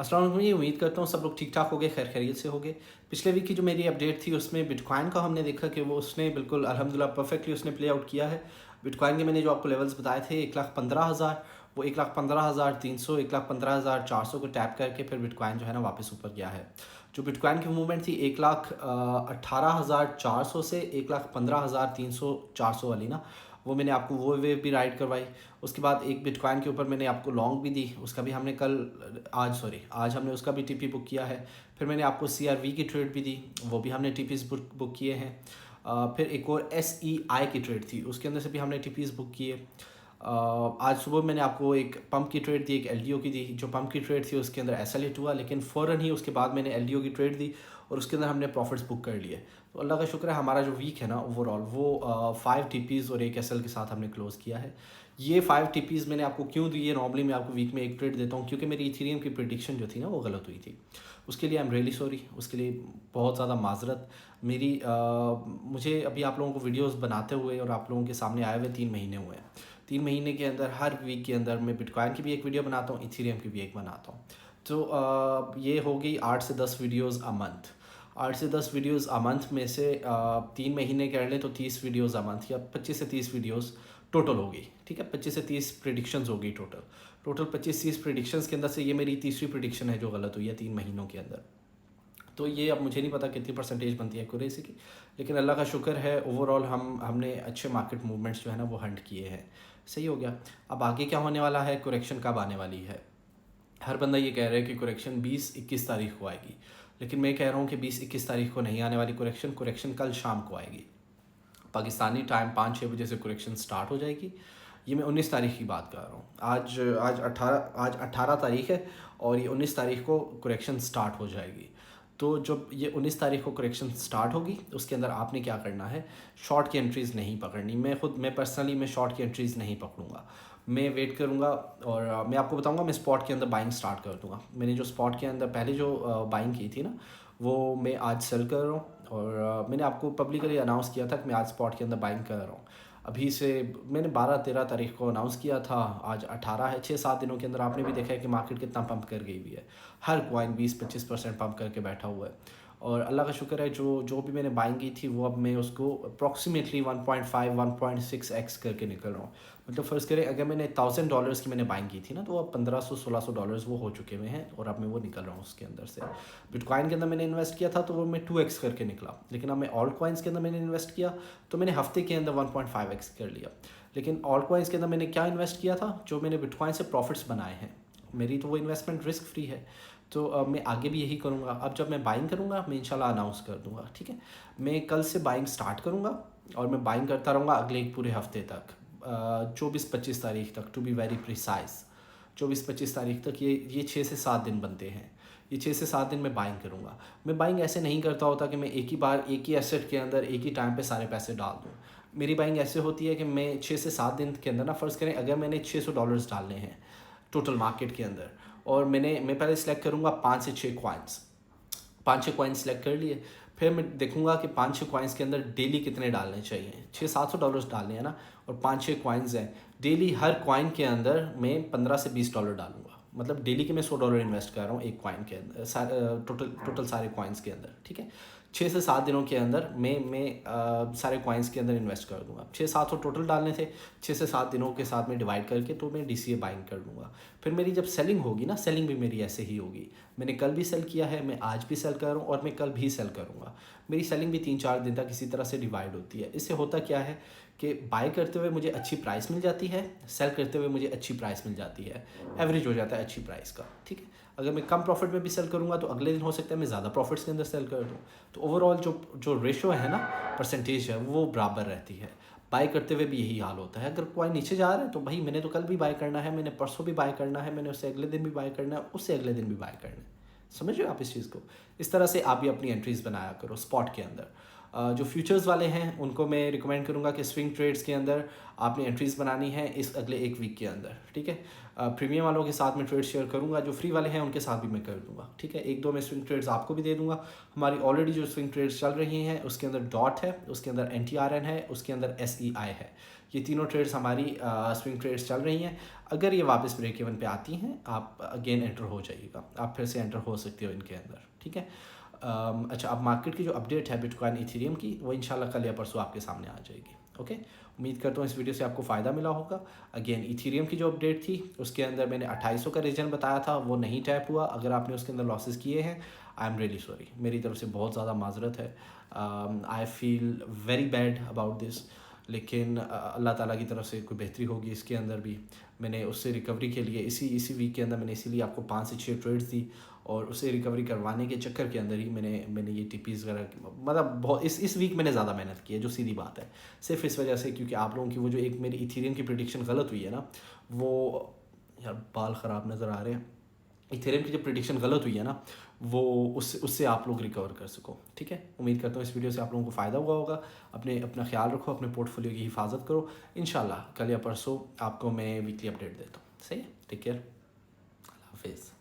अस्सलाम वालेकुम। ये उम्मीद करता हूँ सब लोग ठीक ठाक हो गए, खैर खैरियत से हो गए। पिछले वीक की जो मेरी अपडेट थी उसमें बिटकॉइन का हमने देखा कि वो उसने बिल्कुल अल्हम्दुलिल्लाह परफेक्टली उसने प्ले आउट किया है। बिटकॉइन के मैंने जो आपको लेवल्स बताए थे 1,15,000, वो 1,15,300, 1,15,400 को टैप करके फिर बिटकॉइन जो है ना वापस ऊपर गया है। जो बिटकॉइन की मूवमेंट थी 1,18,400 से 1,15,300 400 वाली ना, वो मैंने आपको वो वेव भी राइड करवाई। उसके बाद एक बिटकॉइन के ऊपर मैंने आपको लॉन्ग भी दी, उसका भी हमने आज हमने उसका भी टीपी बुक किया है। फिर मैंने आपको सीआरवी की ट्रेड भी दी, वो भी हमने टीपीज बुक किए हैं। फिर एक और एसईआई की ट्रेड थी, उसके अंदर से भी हमने टीपीज बुक किए। आज सुबह मैंने आपको एक पंप की ट्रेड दी, एक एलडीओ की दी। जो पंप की ट्रेड थी उसके अंदर एसएल हिट हुआ, लेकिन फ़ौरन ही उसके बाद मैंने एलडीओ की ट्रेड दी और उसके अंदर हमने प्रॉफिट्स बुक कर लिए। तो अल्लाह का शुक्र है, हमारा जो वीक है ना ओवरऑल वो 5 टीपीज़ और एक एसएल के साथ हमने क्लोज़ किया है। ये 5 टीपीज़ मैंने आपको क्यों दी है, नॉर्मली मैं आपको वीक में एक ट्रेड देता हूँ क्योंकि मेरी इथेरियम की प्रिडिक्शन जो थी ना वो गलत हुई थी। उसके लिए आई एम रियली सॉरी, उसके लिए बहुत ज़्यादा माजरत। मुझे अभी आप लोगों को वीडियोस बनाते हुए और आप लोगों के सामने आए हुए 3 महीने हुए हैं। 3 महीने के अंदर हर वीक के अंदर मैं बिटकॉइन की भी एक वीडियो बनाता हूँ, इथेरियम की भी एक बनाता हूँ। तो ये हो गई 8 से 10 वीडियोस अ मंथ। 8 से 10 वीडियोस अ मंथ में से 3 महीने कर लें तो 30 वीडियोस अ मंथ या 25 से 30 वीडियोस टोटल हो गई। ठीक है, 25 से 30 प्रिडिक्शंस हो गई टोटल 25-30 प्रिडिक्शंस के अंदर से ये मेरी तीसरी प्रिडिक्शन है जो गलत हुई है 3 महीनों के अंदर। तो ये अब मुझे नहीं पता कितनी परसेंटेज बनती है एक्यूरेसी की, लेकिन अल्लाह का शुक्र है ओवरऑल हमने अच्छे मार्केट मूवमेंट्स जो है ना वो हंट किए हैं। सही हो गया। अब आगे क्या होने वाला है, कुरेक्शन कब आने वाली है। हर बंदा ये कह रहा है कि कुरेक्शन 20-21 तारीख को आएगी, लेकिन मैं कह रहा हूँ कि 20-21 तारीख को नहीं आने वाली कुरेक्शन कल शाम को आएगी। पाकिस्तानी टाइम 5-6 बजे से कुरेक्शन स्टार्ट हो जाएगी। ये मैं 19 तारीख की बात कर रहा हूँ। आज 18 तारीख है और ये 19 तारीख को कुरेक्शन स्टार्ट हो जाएगी। तो जब ये 19 तारीख को करेक्शन स्टार्ट होगी उसके अंदर आपने क्या करना है, शॉर्ट की एंट्रीज़ नहीं पकड़नी। मैं पर्सनली मैं शॉर्ट की एंट्रीज़ नहीं पकड़ूंगा, मैं वेट करूंगा और मैं आपको बताऊंगा मैं स्पॉट के अंदर बाइंग स्टार्ट कर दूंगा। मैंने जो स्पॉट के अंदर पहले जो बाइंग की थी ना वो मैं आज सेल कर रहा हूँ और मैंने आपको पब्लिकली अनाउंस किया था कि मैं आज स्पॉट के अंदर बाइंग कर रहा हूँ। अभी से मैंने 12-13 तारीख को अनाउंस किया था, आज 18 है। 6-7 दिनों के अंदर आपने भी देखा है कि मार्केट कितना पंप कर गई हुई है। हर कॉइन 20-25% पंप करके बैठा हुआ है और अल्लाह का शुक्र है जो जो भी मैंने बाइंग की थी वो अब मैं उसको अप्रॉक्सीमेटली 1.5-1.6x करके निकल रहा हूँ। मतलब फ़र्ज़ करें अगर मैंने $1,000 की मैंने बाइंग की थी ना तो अब $1,500-$1,600 वो हो चुके हुए हैं और अब मैं वो निकल रहा हूँ उसके अंदर से। बिटकॉइन के अंदर मैंने इन्वेस्ट किया था तो वो मैं 2x करके निकला, लेकिन अब मैं ऑल्ट कॉइन्स के अंदर मैंने इन्वेस्ट किया तो मैंने हफ्ते के अंदर 1.5x कर लिया। लेकिन ऑल्ट कॉइन्स के अंदर मैंने क्या इन्वेस्ट किया था, जो मैंने बिटकॉइन से प्रॉफिट्स बनाए हैं, मेरी तो वो इन्वेस्टमेंट रिस्क फ्री है। तो मैं आगे भी यही करूँगा। अब जब मैं बाइंग करूँगा मैं इंशाल्लाह अनाउंस कर दूँगा। ठीक है, मैं कल से बाइंग स्टार्ट करूँगा और मैं बाइंग करता रहूँगा अगले एक पूरे हफ्ते तक, 24-25 तारीख तक टू बी वेरी प्रिसाइज। 24-25 तारीख तक ये 6 से 7 दिन बनते हैं। ये 6 से 7 दिन मैं बाइंग करूँगा। मैं बाइंग ऐसे नहीं करता होता कि मैं एक ही बार एक ही एसेट के अंदर एक ही टाइम पे सारे पैसे डाल दूँ। मेरी बाइंग ऐसे होती है कि मैं 6 से 7 दिन के अंदर ना, फ़र्ज़ करें अगर मैंने $600 डालने हैं टोटल मार्केट के अंदर और मैं पहले सेलेक्ट करूँगा 5 से 6 कॉइन्स। 5-6 कॉइन्स सेलेक्ट कर लिए, फिर मैं देखूंगा कि 5-6 कॉइन्स के अंदर डेली कितने डालने चाहिए। $600-700 डालने हैं ना और 5-6 कॉइन्स हैं। डेली हर कॉइन के अंदर मैं $15 से $20 डालूंगा। मतलब डेली के मैं $100 इन्वेस्ट कर रहा हूँ एक कॉइन के अंदर, टोटल सारे कॉइन्स के अंदर। ठीक है, 6 से 7 दिनों के अंदर मैं सारे कॉइन्स के अंदर इन्वेस्ट कर दूंगा। 600-700 टोटल डालने थे, 6 से 7 दिनों के साथ में डिवाइड करके तो मैं DCA बाइंग कर दूंगा। फिर मेरी जब सेलिंग होगी ना, सेलिंग भी मेरी ऐसे ही होगी। मैंने कल भी सेल किया है, मैं आज भी सेल कर रहा हूँ और मैं कल भी सेल करूँगा। मेरी सेलिंग भी 3-4 दिन तक इसी तरह से डिवाइड होती है। इससे होता क्या है कि बाय करते हुए मुझे अच्छी प्राइस मिल जाती है, सेल करते हुए मुझे अच्छी प्राइस मिल जाती है, एवरेज हो जाता है अच्छी प्राइस का। ठीक है, अगर मैं कम प्रॉफिट में भी सेल करूँगा तो अगले दिन हो सकता है मैं ज़्यादा प्रॉफिट्स के अंदर सेल कर दूँ। तो ओवरऑल जो जो रेशो है ना, परसेंटेज है, वो बराबर रहती है। बाय करते हुए भी यही हाल होता है। अगर कोई नीचे जा रहा है तो भाई मैंने तो कल भी बाय करना है, मैंने परसों भी बाय करना है, मैंने उससे अगले दिन भी बाय करना है, उससे अगले दिन भी बाय करना है। समझ रहे हो आप इस चीज़ को। इस तरह से आप भी अपनी एंट्रीज़ बनाया करो स्पॉट के अंदर। जो फ्यूचर्स वाले हैं उनको मैं रिकमेंड करूँगा कि स्विंग ट्रेड्स के अंदर आपने एंट्रीज़ बनानी है इस अगले एक वीक के अंदर, ठीक है। प्रीमियम वालों के साथ मैं ट्रेड शेयर करूँगा, जो फ्री वाले हैं उनके साथ भी मैं कर दूँगा, ठीक है। एक दो मैं स्विंग ट्रेड्स आपको भी दे दूँगा। हमारी ऑलरेडी जो स्विंग ट्रेड्स चल रही हैं उसके अंदर डॉट है, उसके अंदर NTRN है, उसके अंदर SEI है। ये तीनों ट्रेड्स हमारी स्विंग ट्रेड्स चल रही हैं। अगर ये वापस ब्रेक इवन पे आती हैं आप अगेन एंटर हो जाइएगा, आप फिर से एंटर हो सकते हो इनके अंदर, ठीक है। अच्छा, अब मार्केट की जो अपडेट है बिटकॉइन इथेरियम की वो इंशाल्लाह कल या परसों आपके सामने आ जाएगी। ओके, उम्मीद करता हूँ इस वीडियो से आपको फ़ायदा मिला होगा। अगेन इथेरियम की जो अपडेट थी उसके अंदर मैंने 2800 का रीजन बताया था, वो नहीं टैप हुआ। अगर आपने उसके अंदर लॉसेस किए हैं, आई एम रियली सॉरी, मेरी तरफ से बहुत ज़्यादा माजरत है। I feel very bad about this, लेकिन अल्लाह ताला की तरफ से कोई बेहतरी होगी इसके अंदर भी। मैंने उससे रिकवरी के लिए इसी वीक के अंदर मैंने इसीलिए आपको 5 से 6 ट्रेड्स दी, और उसे रिकवरी करवाने के चक्कर के अंदर ही मैंने ये टीपीज़ वगैरह, मतलब बहुत इस वीक मैंने ज़्यादा मेहनत की है, जो सीधी बात है। सिर्फ इस वजह से क्योंकि आप लोगों की वो जो एक मेरी इथेरियम की प्रिडिक्शन गलत हुई है ना, वो यार बाल ख़राब नज़र आ रहे हैं। इथेरियम की जो प्रिडिक्शन गलत हुई है ना, वो उससे आप लोग रिकवर कर सको, ठीक है। उम्मीद करता हूँ इस वीडियो से आप लोगों को फ़ायदा हुआ होगा। अपना ख्याल रखो, अपने पोर्टफोलियो की हिफाजत करो। इंशाल्लाह कल या परसों आपको मैं वीकली अपडेट देता हूँ। सही है, टेक केयर, अल्लाह हाफिज़।